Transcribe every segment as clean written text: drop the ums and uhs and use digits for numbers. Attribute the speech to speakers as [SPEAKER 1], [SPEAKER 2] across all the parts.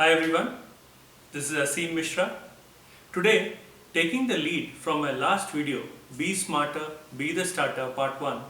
[SPEAKER 1] Hi everyone, this is Aseem Mishra. Today, taking the lead from my last video, Be Smarter, Be the Starter Part 1,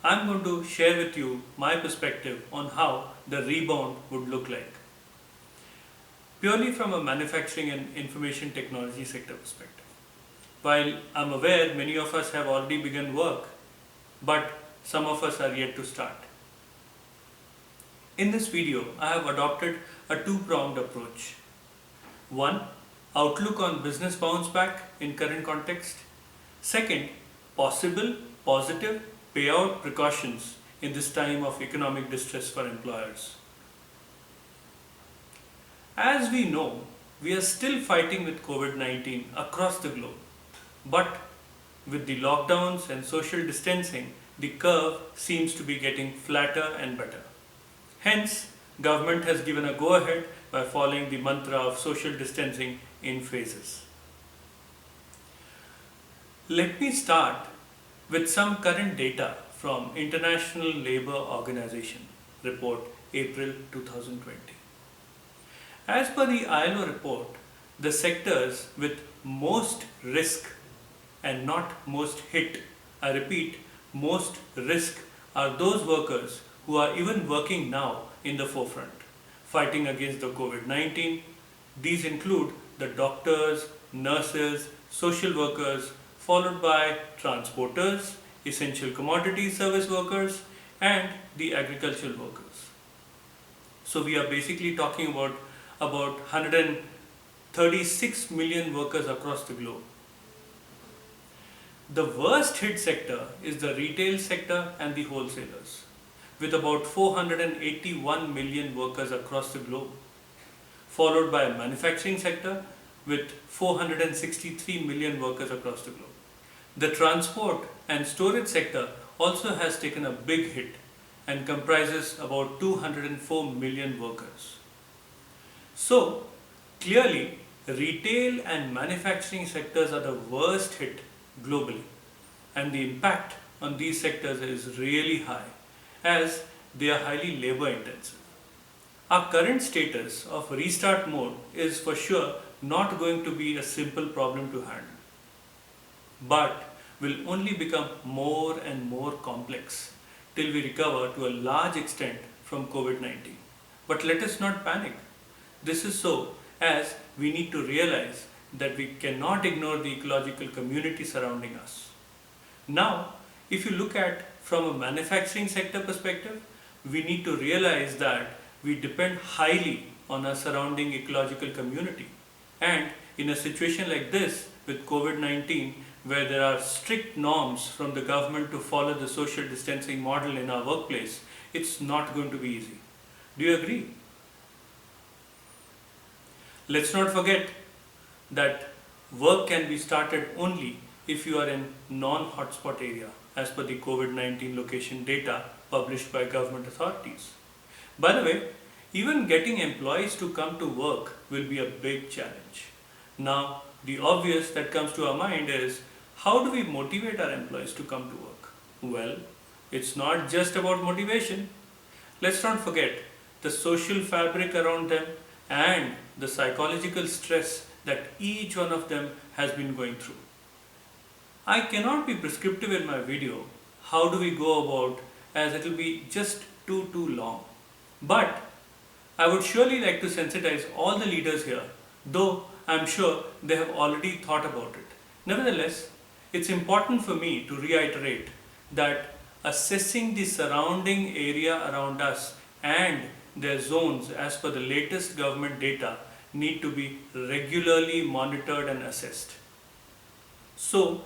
[SPEAKER 1] I'm going to share with you my perspective on how the rebound would look like. Purely from a manufacturing and information technology sector perspective. While I'm aware many of us have already begun work, but some of us are yet to start. In this video, I have adopted a two-pronged approach. One, outlook on business bounce back in current context. Second, possible positive payout precautions in this time of economic distress for employers. As we know, we are still fighting with COVID-19 across the globe. But with the lockdowns and social distancing, the curve seems to be getting flatter and better. Hence, government has given a go-ahead by following the mantra of social distancing in phases. Let me start with some current data from International Labour Organization report April 2020. As per the ILO report, the sectors with most risk and not most hit, I repeat, most risk are those workers who are even working now in the forefront, fighting against the COVID-19. These include the doctors, nurses, social workers, followed by transporters, essential commodity service workers, and the agricultural workers. So we are basically talking about 136 million workers across the globe. The worst hit sector is the retail sector and the wholesalers, with about 481 million workers across the globe, followed by a manufacturing sector with 463 million workers across the globe. The transport and storage sector also has taken a big hit and comprises about 204 million workers. So, clearly, retail and manufacturing sectors are the worst hit globally, and the impact on these sectors is really high as they are highly labor intensive. Our current status of restart mode is for sure not going to be a simple problem to handle, but will only become more and more complex till we recover to a large extent from COVID-19. But let us not panic. This is so as we need to realize that we cannot ignore the ecological community surrounding us. Now, if you look at from a manufacturing sector perspective, we need to realize that we depend highly on our surrounding ecological community. And in a situation like this with COVID-19, where there are strict norms from the government to follow the social distancing model in our workplace, it's not going to be easy. Do you agree? Let's not forget that work can be started only if you are in non-hotspot area as per the COVID-19 location data published by government authorities. By the way, even getting employees to come to work will be a big challenge. Now, the obvious that comes to our mind is, how do we motivate our employees to come to work? Well, it's not just about motivation. Let's not forget the social fabric around them and the psychological stress that each one of them has been going through. I cannot be prescriptive in my video. How do we go about, as it will be just too long. But I would surely like to sensitize all the leaders here, though I'm sure they have already thought about it. Nevertheless, it's important for me to reiterate that assessing the surrounding area around us and their zones as per the latest government data need to be regularly monitored and assessed. So,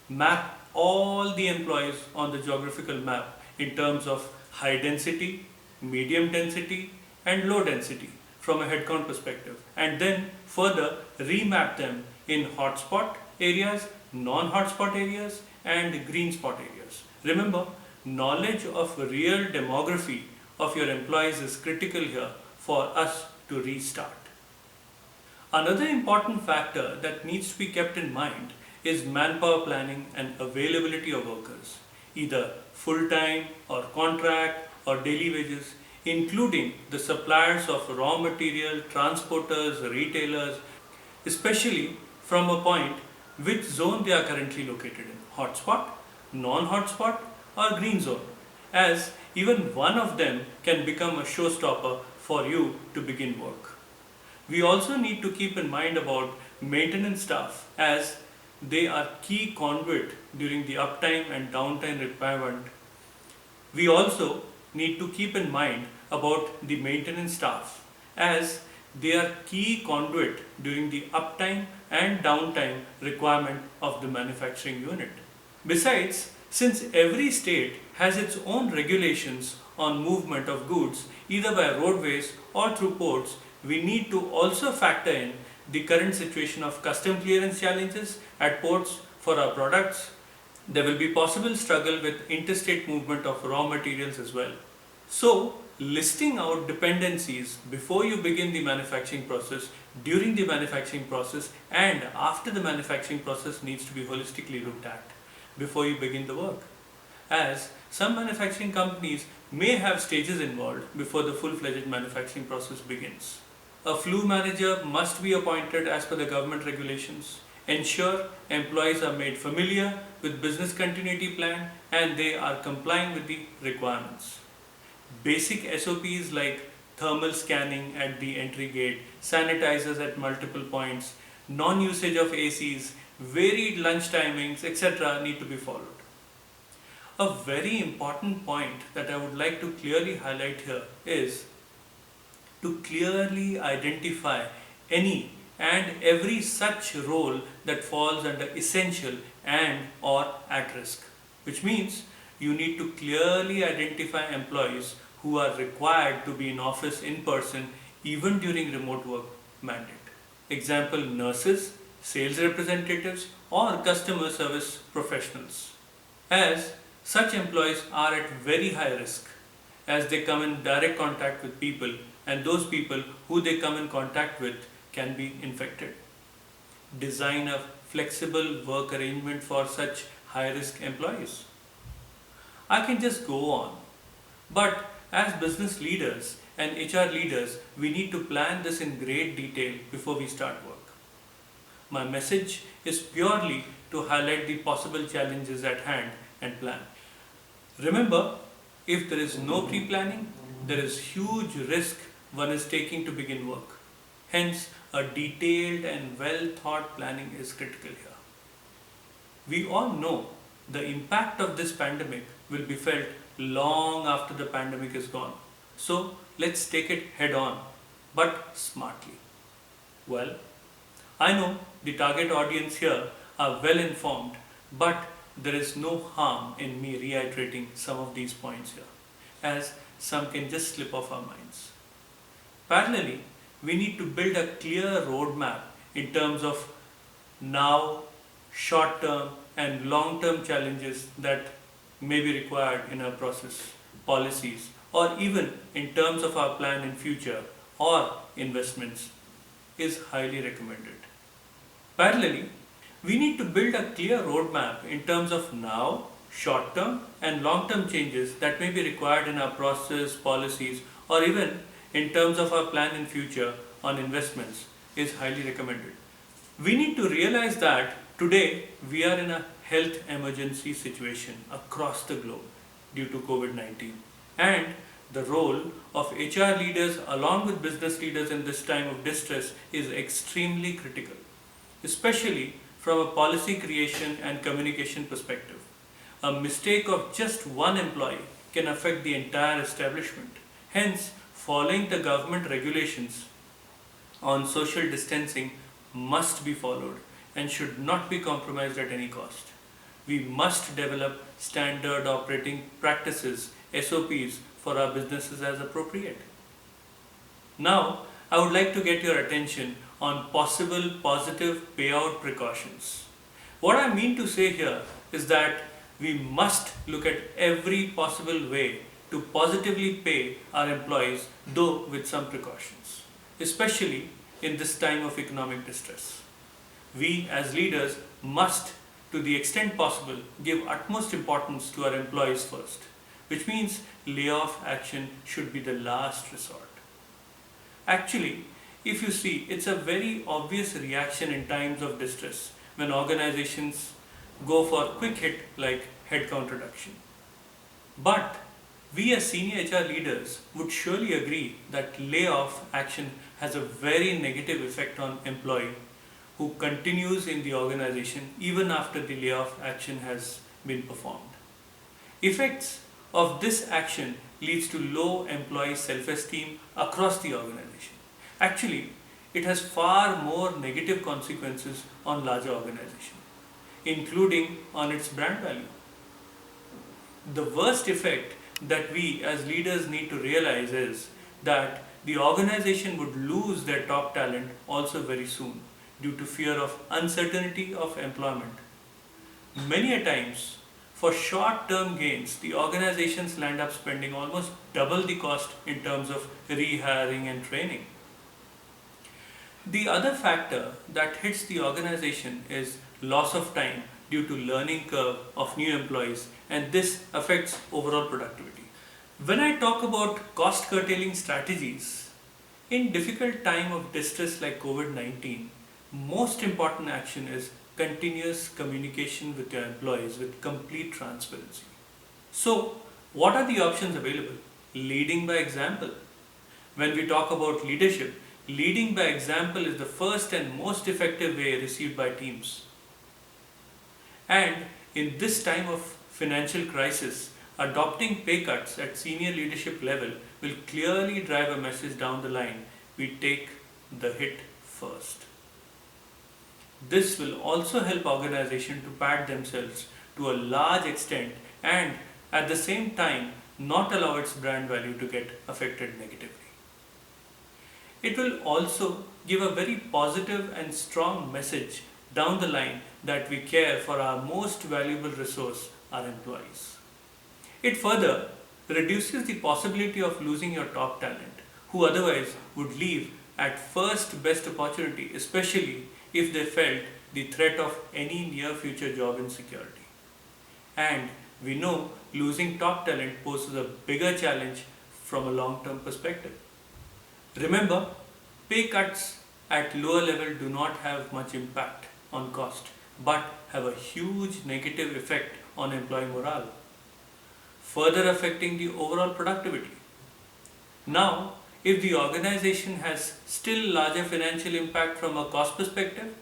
[SPEAKER 1] map all the employees on the geographical map in terms of high density, medium density and low density from a headcount perspective, and then further remap them in hotspot areas, non-hotspot areas and green spot areas. Remember, knowledge of real demography of your employees is critical here for us to restart. Another important factor that needs to be kept in mind is manpower planning and availability of workers, either full-time or contract or daily wages. including the suppliers of raw material, transporters, retailers, especially from a point which zone they are currently located in, hotspot, non-hotspot or green zone, as even one of them can become a showstopper for you to begin work. We also need to keep in mind about maintenance staff, as they are key conduit during the uptime and downtime requirement. We also need to keep in mind about the maintenance staff, as they are key conduit during the uptime and downtime requirement of the manufacturing unit. Besides, since every state has its own regulations on movement of goods either by roadways or through ports, we need to also factor in the current situation of custom clearance challenges at ports for our products. There will be possible struggle with interstate movement of raw materials as well. So, listing out dependencies before you begin the manufacturing process, during the manufacturing process, and after the manufacturing process needs to be holistically looked at before you begin the work. As some manufacturing companies may have stages involved before the full-fledged manufacturing process begins. A flue manager must be appointed as per the government regulations. Ensure employees are made familiar with business continuity plan and they are complying with the requirements. Basic SOPs like thermal scanning at the entry gate, sanitizers at multiple points, non-usage of ACs, varied lunch timings, etc. need to be followed. A very important point that I would like to clearly highlight here is to clearly identify any and every such role that falls under essential and or at risk, which means you need to clearly identify employees who are required to be in office in person even during remote work mandate. Example, nurses, sales representatives or customer service professionals, as such employees are at very high risk as they come in direct contact with people and those people who they come in contact with can be infected. Design a flexible work arrangement for such high risk employees. I can just go on, but as business leaders and HR leaders, we need to plan this in great detail before we start work. My message is purely to highlight the possible challenges at hand and plan. Remember, if there is no pre-planning, there is huge risk one is taking to begin work. Hence, a detailed and well-thought planning is critical here. We all know the impact of this pandemic will be felt long after the pandemic is gone. So, let's take it head on, but smartly. Well, I know the target audience here are well informed, but there is no harm in me reiterating some of these points here, as some can just slip off our minds. Parallelly, we need to build a clear roadmap in terms of now, short-term and long-term challenges that may be required in our process, policies, or even in terms of our plan in future or investments is highly recommended. Parallelly, we need to build a clear roadmap in terms of now, short-term and long-term changes that may be required in our process, policies, or even in terms of our plan in future on investments is highly recommended. We need to realize that today we are in a health emergency situation across the globe due to COVID-19, and the role of HR leaders along with business leaders in this time of distress is extremely critical, especially from a policy creation and communication perspective. A mistake of just one employee can affect the entire establishment. Hence, following the government regulations on social distancing must be followed and should not be compromised at any cost. We must develop standard operating practices, SOPs, for our businesses as appropriate. Now, I would like to get your attention on possible positive payout precautions. What I mean to say here is that we must look at every possible way to positively pay our employees, though with some precautions, especially in this time of economic distress. We as leaders must, to the extent possible, give utmost importance to our employees first, which means layoff action should be the last resort. Actually, if you see, it's a very obvious reaction in times of distress when organizations go for quick hit like headcount reduction. But we as senior HR leaders would surely agree that layoff action has a very negative effect on employee who continues in the organization even after the layoff action has been performed. Effects of this action leads to low employee self-esteem across the organization. Actually, it has far more negative consequences on larger organizations, including on its brand value. The worst effect that we as leaders need to realize is that the organization would lose their top talent also very soon due to fear of uncertainty of employment. Many a times, for short-term gains, the organizations land up spending almost double the cost in terms of rehiring and training. The other factor that hits the organization is loss of time due to learning curve of new employees, and this affects overall productivity. When I talk about cost curtailing strategies, in difficult time of distress like COVID-19, most important action is continuous communication with your employees with complete transparency. So, what are the options available? Leading by example. When we talk about leadership, leading by example is the first and most effective way received by teams. And in this time of financial crisis, adopting pay cuts at senior leadership level will clearly drive a message down the line: we take the hit first. This will also help organizations to pad themselves to a large extent and at the same time not allow its brand value to get affected negatively. It will also give a very positive and strong message down the line that we care for our most valuable resource, our employees. It further reduces the possibility of losing your top talent, who otherwise would leave at first best opportunity, especially if they felt the threat of any near future job insecurity. And we know losing top talent poses a bigger challenge from a long-term perspective. Remember, pay cuts at lower level do not have much impact on cost, but have a huge negative effect on employee morale, further affecting the overall productivity. Now, if the organization has still larger financial impact from a cost perspective,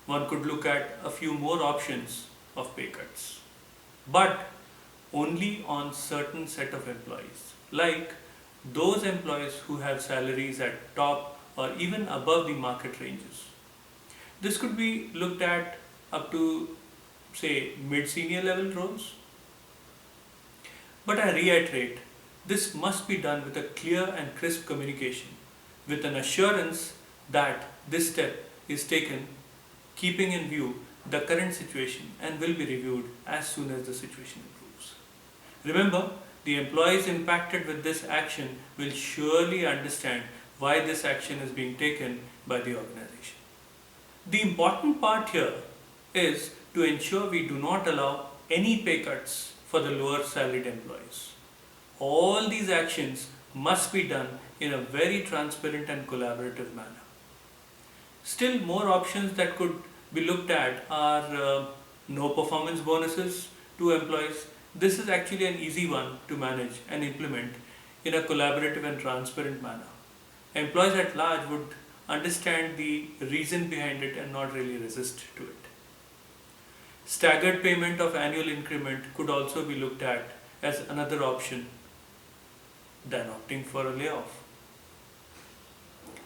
[SPEAKER 1] one could look at a few more options of pay cuts, but only on certain set of employees, like those employees who have salaries at top or even above the market ranges. This could be looked at up to, say, mid-senior level roles. But I reiterate, this must be done with a clear and crisp communication, with an assurance that this step is taken keeping in view the current situation and will be reviewed as soon as the situation improves. Remember, the employees impacted with this action will surely understand why this action is being taken by the organization. The important part here is to ensure we do not allow any pay cuts for the lower salaried employees. All these actions must be done in a very transparent and collaborative manner. Still, more options that could be looked at are no performance bonuses to employees. This is actually an easy one to manage and implement in a collaborative and transparent manner. Employees at large would understand the reason behind it and not really resist to it. Staggered payment of annual increment could also be looked at as another option than opting for a layoff.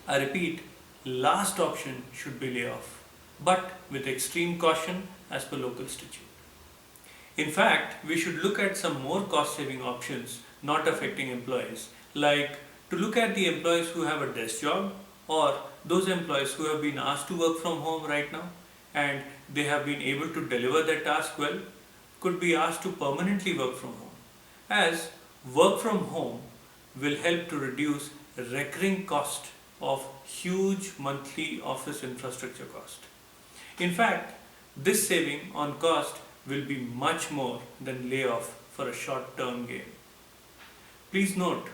[SPEAKER 1] I repeat, last option should be layoff, but with extreme caution as per local statute. In fact, we should look at some more cost-saving options not affecting employees, like to look at the employees who have a desk job or those employees who have been asked to work from home right now and they have been able to deliver their task well, could be asked to permanently work from home, as work from home will help to reduce recurring cost of huge monthly office infrastructure cost. In fact, this saving on cost will be much more than layoff for a short-term gain. Please note,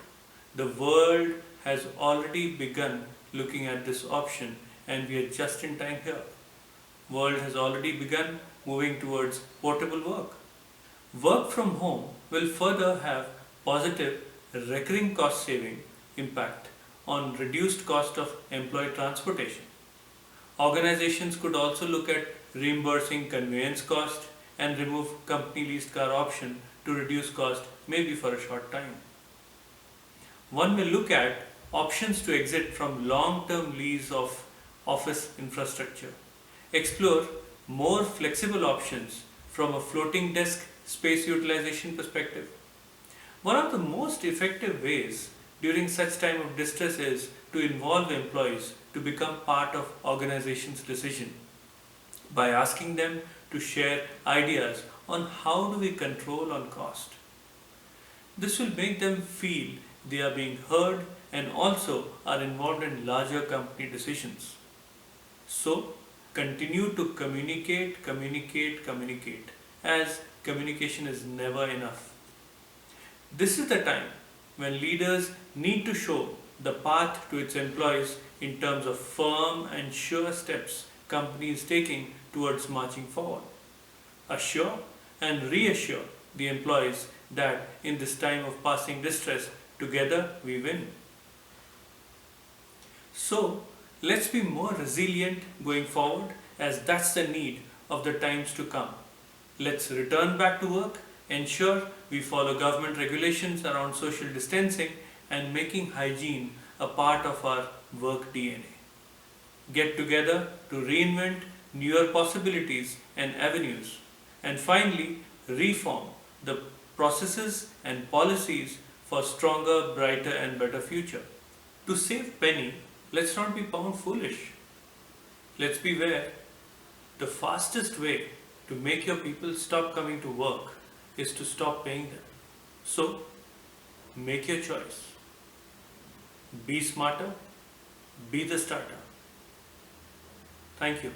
[SPEAKER 1] the world has already begun looking at this option and we are just in time here. World has already begun moving towards portable work. Work from home will further have positive recurring cost saving impact on reduced cost of employee transportation. Organizations could also look at reimbursing conveyance cost and remove company leased car option to reduce cost maybe for a short time. One may look at options to exit from long-term lease of office infrastructure. Explore more flexible options from a floating desk space utilization perspective. One of the most effective ways during such time of distress is to involve employees to become part of organization's decision by asking them to share ideas on how do we control on cost. This will make them feel they are being heard and also are involved in larger company decisions. So, continue to communicate, communicate, communicate, as communication is never enough. This is the time when leaders need to show the path to its employees in terms of firm and sure steps company is taking towards marching forward. Assure and reassure the employees that in this time of passing distress, together we win. So, let's be more resilient going forward as that's the need of the times to come. Let's return back to work, ensure we follow government regulations around social distancing and making hygiene a part of our work DNA. Get together to reinvent newer possibilities and avenues. And finally, reform the processes and policies for stronger, brighter and better future. To save penny, let's not be pound foolish. Let's be aware the fastest way to make your people stop coming to work is to stop paying them. So, make your choice. Be smarter, be the starter. Thank you.